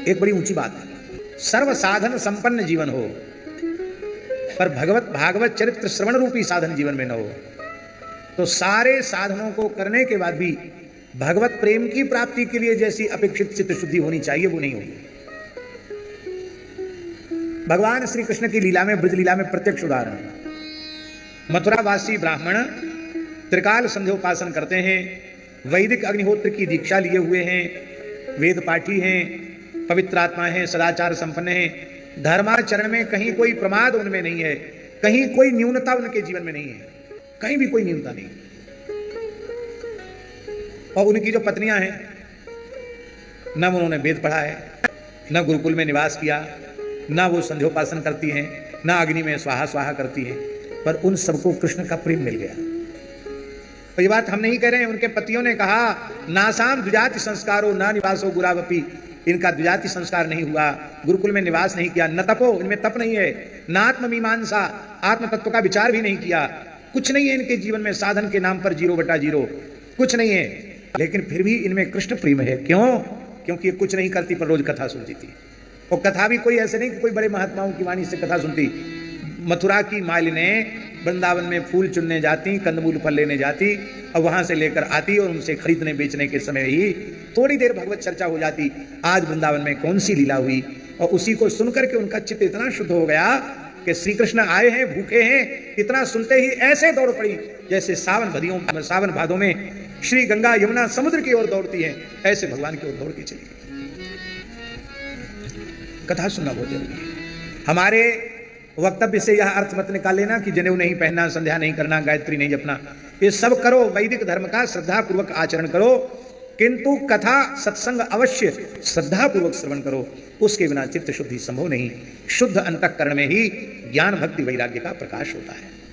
एक बड़ी ऊंची बात है। सर्व साधन संपन्न जीवन हो पर भागवत चरित्र श्रवण रूपी साधन जीवन में न हो, तो सारे साधनों को करने के बाद भी भगवत प्रेम की प्राप्ति के लिए जैसी अपेक्षित चित्त शुद्धि होनी चाहिए वो नहीं होगी। भगवान श्री कृष्ण की लीला में, ब्रज लीला में प्रत्यक्ष उदाहरण, मथुरावासी ब्राह्मण त्रिकाल संध्योपासन करते हैं, वैदिक अग्निहोत्र की दीक्षा लिए हुए हैं, वेद पाठी हैं, पवित्र आत्मा हैं, सदाचार संपन्न हैं, धर्माचरण में कहीं कोई प्रमाद उनमें नहीं है, कहीं कोई न्यूनता उनके जीवन में नहीं है, कहीं भी कोई न्यूनता नहीं। और उनकी जो पत्नियां हैं, न उन्होंने वेद पढ़ा है, न गुरुकुल में निवास किया, न वो संध्योपासन करती हैं, न अग्नि में स्वाहा स्वाहा करती हैं, पर उन सबको कृष्ण का प्रेम मिल गया। तो ये बात हम नहीं कह रहे हैं, उनके पतियों ने कहा नासाम द्विजाति संस्कारो न निवासो गुरावपी, इनका द्विजाति संस्कार नहीं हुआ, गुरुकुल में निवास नहीं किया, न तपो, इनमें तप नहीं है, न आत्ममीमांसा, आत्म तत्व का विचार भी नहीं किया, कुछ नहीं है इनके जीवन में, साधन के नाम पर 0/0 कुछ नहीं है, लेकिन फिर भी इनमें कृष्ण प्रेम है। क्यों? क्योंकि ये कुछ नहीं करती पर रोज कथा सुनती थी। और कथा भी कोई ऐसे नहीं कि कोई बड़े महात्माओं की वाणी से कथा सुनती। मथुरा की मालिनें वृंदावन में फूल चुनने जाती, कंदमूल फल लेने जाती, और वहां से लेकर आती और उनसे खरीदने बेचने के समय ही थोड़ी देर भगवत चर्चा हो जाती, आज वृंदावन में कौन सी लीला हुई, और उसी को सुनकर के उनका चित्त इतना शुद्ध हो गया कि श्री कृष्ण आए हैं, भूखे हैं, इतना सुनते ही ऐसे दौड़ पड़ी जैसे सावन भादों में श्री गंगा यमुना समुद्र की ओर दौड़ती है, ऐसे भगवान की ओर दौड़ के चली गई। कथा सुनना बहुत जरूरी है। हमारे वक्तव्य से यह अर्थ मत निकाल लेना कि जनेऊ नहीं पहनना, संध्या नहीं करना, गायत्री नहीं जपना, ये सब करो, वैदिक धर्म का श्रद्धा पूर्वक आचरण करो, किंतु कथा सत्संग अवश्य श्रद्धा पूर्वक श्रवण करो, उसके बिना चित्त शुद्धि संभव नहीं। शुद्ध अंतःकरण में ही ज्ञान भक्ति वैराग्य का प्रकाश होता है।